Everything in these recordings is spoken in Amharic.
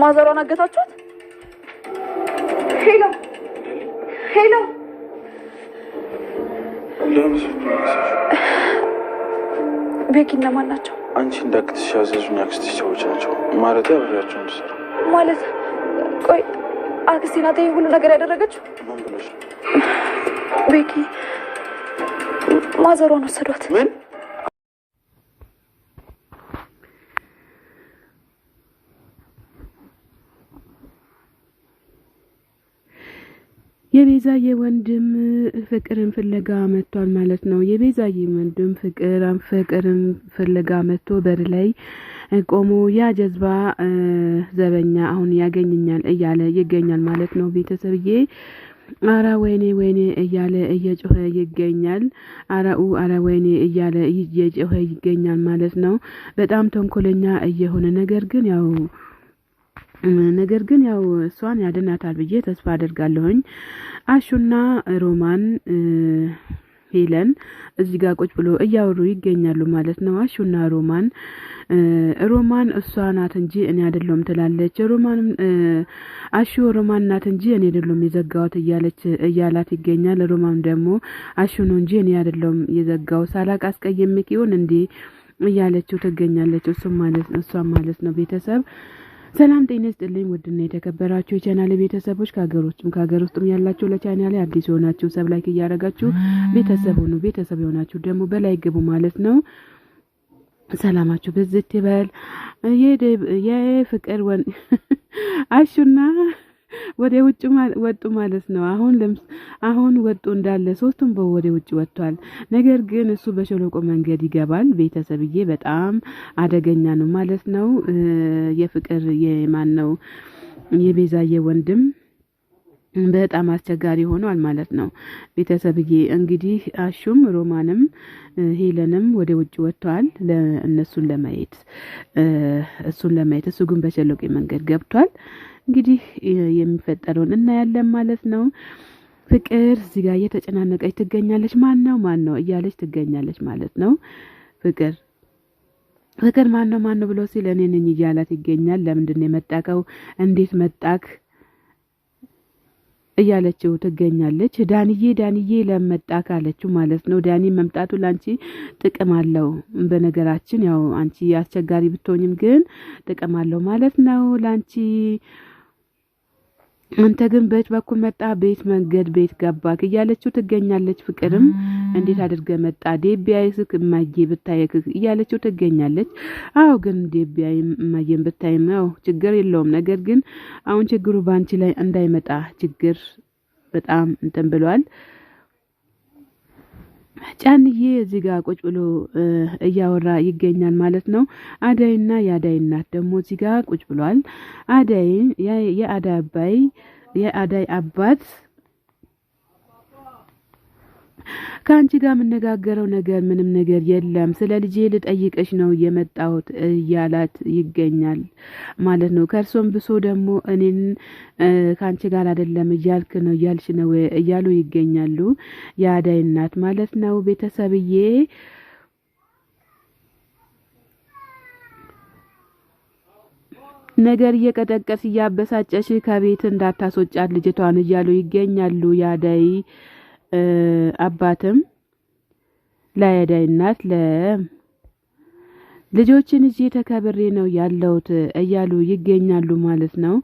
ማዘሯን አገታችኋት? ሄሎ ሄሎ ቤኪና ማን ናቸው? አንቺ እንዳክትሽ ያዘዙኝ አክስትሽ ሰዎች ናቸው ማለት አብሬያቸው እንድሰራ ማለት። ቆይ አክስቴ ናት ይሄ ሁሉ ነገር ያደረገችው? ምን ብለሽ? ቤኪ ማዘሯን ወሰዷት። ምን? የቤዛዬ ወንድም ፍቅርን ፍለጋ መጥቷል ማለት ነው። የቤዛዬ ወንድም ፍቅርን ፍለጋ መጥቶ በር ላይ ቆሞ ያ ጀዝባ ዘበኛ አሁን ያገኘኛል እያለ ይገኛል ማለት ነው። ቤተሰብዬ አራ ወይኔ ወይኔ እያለ እየጮኸ ይገኛል። አራ ወይኔ እያለ እየጮኸ ይገኛል ማለት ነው። በጣም ተንኮለኛ እየሆነ ነገር ግን ያው እሷን ያድናታል ብዬ ተስፋ አደርጋለሁኝ። አሹና ሮማን ሄለን እዚህ ጋር ቁጭ ብሎ እያወሩ ይገኛሉ ማለት ነው። አሹና ሮማን እሷ ናት እንጂ እኔ አይደለም ትላለች። አሹ ሮማን ናት እንጂ እኔ አይደለም የዘጋሁት እያላት ይገኛል። ሮማን ደግሞ አሹ ነው እንጂ እኔ አይደለም የዘጋው ሳላቅ አስቀየምክ ይሁን እንዴ እያለችው ትገኛለች። እሷ ማለት ነው። ቤተሰብ ሰላም ጤና ይስጥልኝ። ውድና የተከበራችሁ የቻናሌ ቤተሰቦች ከሀገር ውስጥም ያላችሁ ለቻናሌ አዲስ የሆናችሁ ሰብ ላይክ እያደረጋችሁ ቤተሰብ ሁኑ። ቤተሰብ የሆናችሁ ደግሞ በላይ ግቡ ማለት ነው። ሰላማችሁ ብዝት ይበል። የፍቅር አሹና ወደ ውጭ ወጡ ማለት ነው። አሁን ወጡ እንዳለ ሶስቱም ወደ ውጭ ወጥቷል። ነገር ግን እሱ በሸለቆ መንገድ ይገባል። ቤተሰብዬ በጣም አደገኛ ነው ማለት ነው። የፍቅር የማን ነው የቤዛዬ ወንድም በጣም አስቸጋሪ ሆኗል ማለት ነው። ቤተሰብዬ እንግዲህ አሹም ሮማንም ሄለንም ወደ ውጭ ወጥተዋል እነሱን ለማየት እሱ ግን በሸለቆ መንገድ ገብቷል። እንግዲህ የሚፈጠረውን እናያለን ማለት ነው። ፍቅር እዚህ ጋር እየተጨናነቀች ትገኛለች። ማን ነው እያለች ትገኛለች ማለት ነው። ፍቅር ማን ነው ብሎ ሲል እኔ ነኝ እያላት ይገኛል። ለምንድን ነው የመጣከው? እንዴት መጣክ? እያለችው ትገኛለች። ዳንዬ ለመጣክ አለችው ማለት ነው። ዳኒ መምጣቱ ላንቺ ጥቅም አለው። በነገራችን ያው አንቺ አስቸጋሪ ብትሆኝም ግን ጥቅም አለው ማለት ነው ላንቺ። አንተ ግን በእጅ በኩል መጣ ቤት ገባክ እያለችው ትገኛለች። ፍቅርም እንዴት አድርገ መጣ ዴቢያይስክ ማዬ ብታየክ እያለችው ትገኛለች። አዎ ግን ዴቢያይ ማዬን ብታይም ያው ችግር የለውም። ነገር ግን አሁን ችግሩ ባንቺ ላይ እንዳይመጣ ችግር በጣም እንትን ብሏል። ጫንዬ እዚህ ጋር ቁጭ ብሎ እያወራ ይገኛል ማለት ነው። አዳይና የአዳይ እናት ደግሞ እዚህ ጋር ቁጭ ብሏል። የአዳይ አባት ከአንቺ ጋር የምነጋገረው ነገር ምንም ነገር የለም፣ ስለ ልጄ ልጠይቅሽ ነው የመጣሁት እያላት ይገኛል ማለት ነው። ከእርሶም ብሶ ደግሞ እኔን ከአንቺ ጋር አይደለም እያልሽ ነው እያሉ ይገኛሉ የአዳይ እናት ማለት ነው። ቤተሰብዬ ነገር እየቀጠቀስ እያበሳጨሽ ከቤት እንዳታስወጫት ልጅቷን እያሉ ይገኛሉ የአዳይ አባትም ለአዳይ እናት ልጆችን እጄ ተከብሬ ነው ያለውት እያሉ ይገኛሉ ማለት ነው።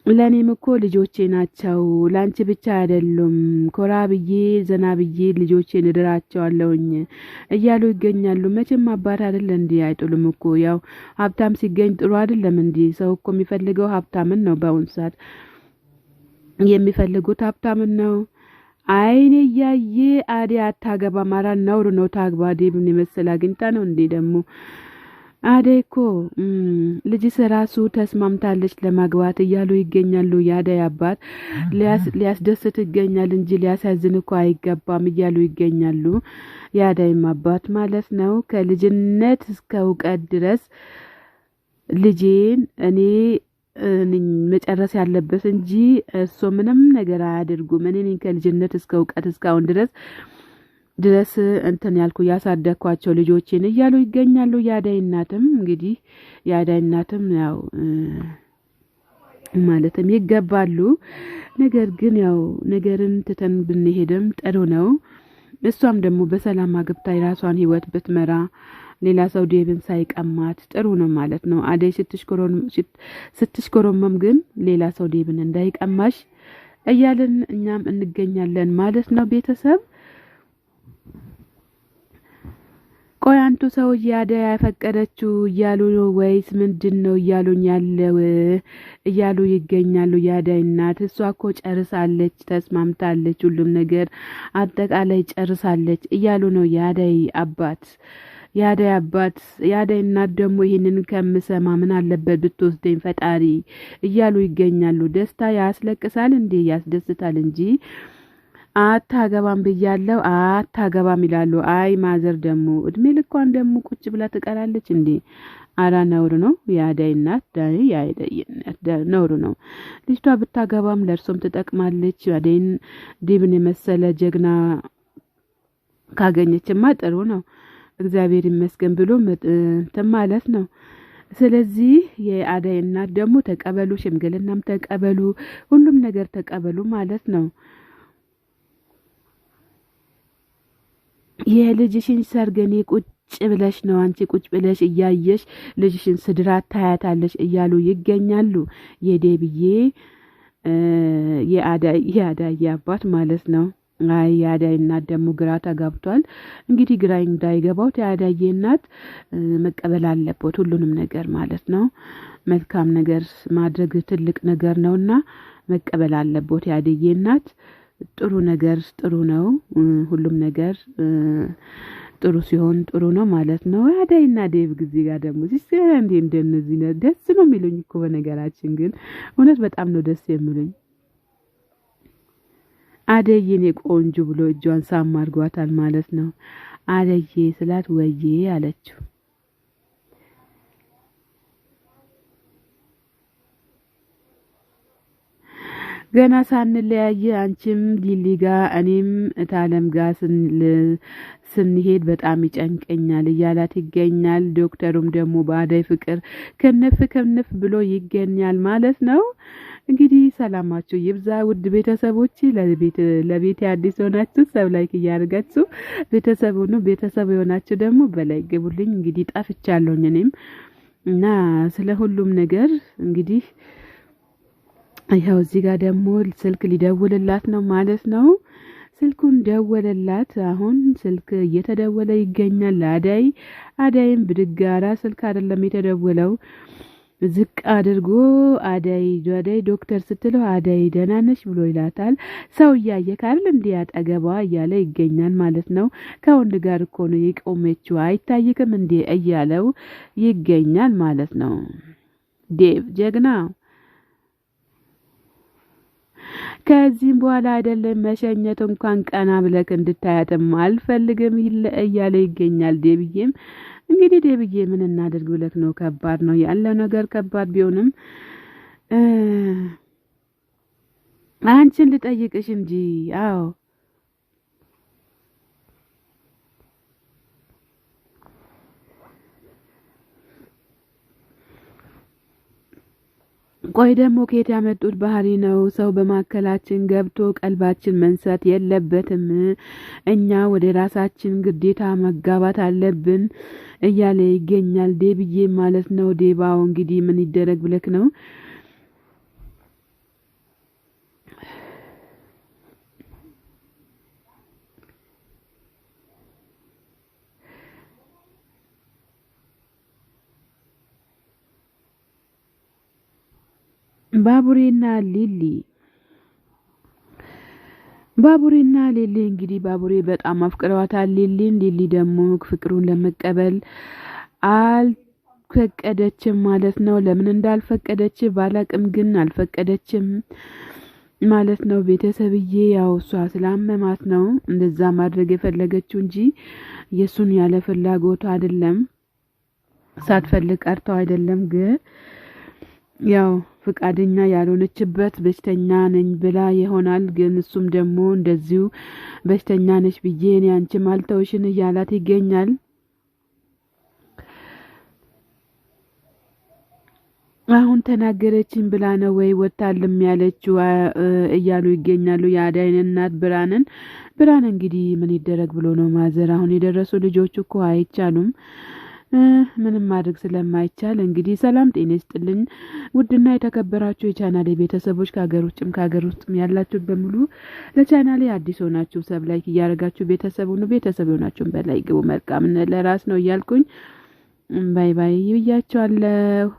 ለኔም እኮ ልጆቼ ናቸው ላንቺ ብቻ አይደሉም፣ ኮራ ብዬ ዘና ብዬ ልጆቼን እድራቸዋለሁኝ እያሉ ይገኛሉ። መቼም አባት አይደል እንዴ አይጥሉም እኮ ያው ሀብታም ሲገኝ ጥሩ አይደለም እንዴ? ሰው እኮ የሚፈልገው ሀብታምን ነው። በአሁን ሰዓት የሚፈልጉት ሀብታምን ነው። አይኔ ያየ አዲያ አታገባ ማራ ነውር ነው ታግባ ዴብን የመሰለ አግኝታ ነው እንዴ ደግሞ አዳይ እኮ ልጅ ራሱ ተስማምታለች ለማግባት እያሉ ይገኛሉ። የአዳይ አባት ሊያስደስት ይገኛል እንጂ ሊያሳዝን እኮ አይገባም እያሉ ይገኛሉ የአዳይም አባት ማለት ነው። ከልጅነት እስከ እውቀት ድረስ ልጄን እኔ መጨረስ ያለበት እንጂ እሱ ምንም ነገር አያደርጉም። እኔ ከልጅነት እስከ እውቀት እስካሁን ድረስ ድረስ እንትን ያልኩ ያሳደግኳቸው ልጆችን እያሉ ይገኛሉ። የአዳይ እናትም እንግዲህ የአዳይ እናትም ያው ማለትም ይገባሉ። ነገር ግን ያው ነገርን ትተን ብንሄድም ጥሩ ነው። እሷም ደግሞ በሰላም አግብታ የራሷን ህይወት ብትመራ ሌላ ሰው ዴብን ሳይቀማት ጥሩ ነው ማለት ነው። አዳይ ስትሽኮረመም ግን ሌላ ሰው ዴብን እንዳይቀማሽ እያልን እኛም እንገኛለን ማለት ነው። ቤተሰብ ቆይ አንቱ ሰውዬ አዳይ ያፈቀደችው እያሉ ነው ወይስ ምንድነው እያሉኝ ያለው እያሉ ይገኛሉ። የአዳይ እናት እሷ እኮ ጨርሳለች፣ ተስማምታለች፣ ሁሉም ነገር አጠቃላይ ጨርሳለች እያሉ ነው የአዳይ አባት። የአዳይ እናት ደግሞ ይህንን ከምሰማ ምን አለበት ብትወስደኝ ፈጣሪ እያሉ ይገኛሉ። ደስታ ያስለቅሳል እንዴ? ያስደስታል እንጂ አታገባም ብያለው አታገባም ይላሉ። አይ ማዘር ደግሞ እድሜ ልኳን ደግሞ ቁጭ ብላ ትቀራለች እንዴ? አራ ነውር ነው። የአዳይ እናት ነውር ነው። ልጅቷ ብታገባም ለእርሶም ትጠቅማለች። አዳይን ዴብን የመሰለ ጀግና ካገኘችማ ጥሩ ነው። እግዚአብሔር ይመስገን ብሎ ማለት ነው። ስለዚህ የአዳይ እናት ደግሞ ተቀበሉ፣ ሽምግልናም ተቀበሉ፣ ሁሉም ነገር ተቀበሉ ማለት ነው። የልጅሽን ሰርገኔ ቁጭ ብለሽ ነው አንቺ ቁጭ ብለሽ እያየሽ ልጅሽን ስድራት ታያታለሽ እያሉ ይገኛሉ። የዴብዬ የአዳይ አባት ማለት ነው። አይ የአዳይ እናት ደግሞ ግራ ተጋብቷል። እንግዲህ ግራ እንዳይገባው የአዳይ እናት መቀበል አለበት ሁሉንም ነገር ማለት ነው። መልካም ነገር ማድረግ ትልቅ ነገር ነውና መቀበል አለበት የአዳይ እናት። ጥሩ ነገር ጥሩ ነው። ሁሉም ነገር ጥሩ ሲሆን ጥሩ ነው ማለት ነው። አዳይና ዴብ ጊዜ ጋር ደግሞ ሲሰራ እንደነዚህ ነው ደስ ነው የሚሉኝ እኮ በነገራችን ግን እውነት በጣም ነው ደስ የሚሉኝ። አዳይኔ ቆንጆ ብሎ እጇን ሳም አድርጓታል ማለት ነው። አዳዬ ስላት ወዬ አለችው። ገና ሳንለያየ አንቺም ሊሊ ጋር እኔም እታለም ጋር ስንሄድ በጣም ይጨንቀኛል እያላት ይገኛል። ዶክተሩም ደግሞ በአዳይ ፍቅር ከነፍ ብሎ ይገኛል ማለት ነው። እንግዲህ ሰላማችሁ ይብዛ ውድ ቤተሰቦች። ለቤት አዲስ ሆናችሁ ሰብ ላይክ እያደረጋችሁ ቤተሰብ ሁኑ። ቤተሰብ የሆናችሁ ደግሞ በላይ ግቡልኝ። እንግዲህ ጠፍቻለሁ እኔም እና ስለ ሁሉም ነገር እንግዲህ ያው እዚህ ጋር ደግሞ ስልክ ሊደውልላት ነው ማለት ነው። ስልኩን ደወለላት። አሁን ስልክ እየተደወለ ይገኛል። አዳይም ብድጋራ ስልክ አይደለም የተደወለው ዝቅ አድርጎ አዳይ ዶክተር ስትለው አዳይ ደህና ነሽ ብሎ ይላታል። ሰው እያየ ካል እንዴ አጠገቧ እያለ ይገኛል ማለት ነው። ከወንድ ጋር እኮ ነው የቆመችው አይታይክም እንዴ እያለው ይገኛል ማለት ነው። ዴቭ ጀግና ከዚህም በኋላ አይደለም መሸኘት እንኳን ቀና ብለክ እንድታያትም አልፈልግም እያለ ይገኛል። ዴብዬም እንግዲህ ዴብዬ ምን እናድርግ ብለክ ነው? ከባድ ነው ያለው ነገር ከባድ ቢሆንም አንቺን ልጠይቅሽ እንጂ አዎ ቆይ ደግሞ ከየት ያመጡት ባህሪ ነው? ሰው በማከላችን ገብቶ ቀልባችን መንሳት የለበትም። እኛ ወደ ራሳችን ግዴታ መጋባት አለብን እያለ ይገኛል ዴብዬ ማለት ነው። ዴባው እንግዲህ ምን ይደረግ ብለክ ነው? ባቡሬና ሊሊ እንግዲህ ባቡሬ በጣም አፍቅረዋታል ሊሊን። ሊሊ ደግሞ ፍቅሩን ለመቀበል አልፈቀደችም ማለት ነው። ለምን እንዳልፈቀደች ባላቅም ግን አልፈቀደችም ማለት ነው። ቤተሰብዬ ያው እሷ ስላመማት ነው እንደዛ ማድረግ የፈለገችው እንጂ የሱን ያለ ፍላጎቱ አይደለም፣ ሳትፈልግ ቀርተው አይደለም። ግን ያው ፍቃደኛ ያልሆነችበት በሽተኛ ነኝ ብላ ይሆናል። ግን እሱም ደግሞ እንደዚሁ በሽተኛ ነሽ ብዬ እኔ አንቺም አልተውሽን እያላት ይገኛል። አሁን ተናገረችኝ ብላ ነው ወይ ወጣልም ያለችው እያሉ ይገኛሉ። የአዳይን እናት ብርሃን እንግዲህ ምን ይደረግ ብሎ ነው ማዘር አሁን የደረሱ ልጆች እኮ አይቻሉም ምንም ማድረግ ስለማይቻል እንግዲህ ሰላም ጤና ይስጥልኝ ውድና የተከበራችሁ የቻናሌ ቤተሰቦች ከሀገር ውስጥም ያላችሁ በሙሉ ለቻናሌ አዲስ ሆናችሁ ሰብ ላይክ እያደረጋችሁ ቤተሰብ ሆናችሁን በላይ ግቡ መልካም ለራስ ነው እያልኩኝ ባይ ባይ ይያቻለሁ።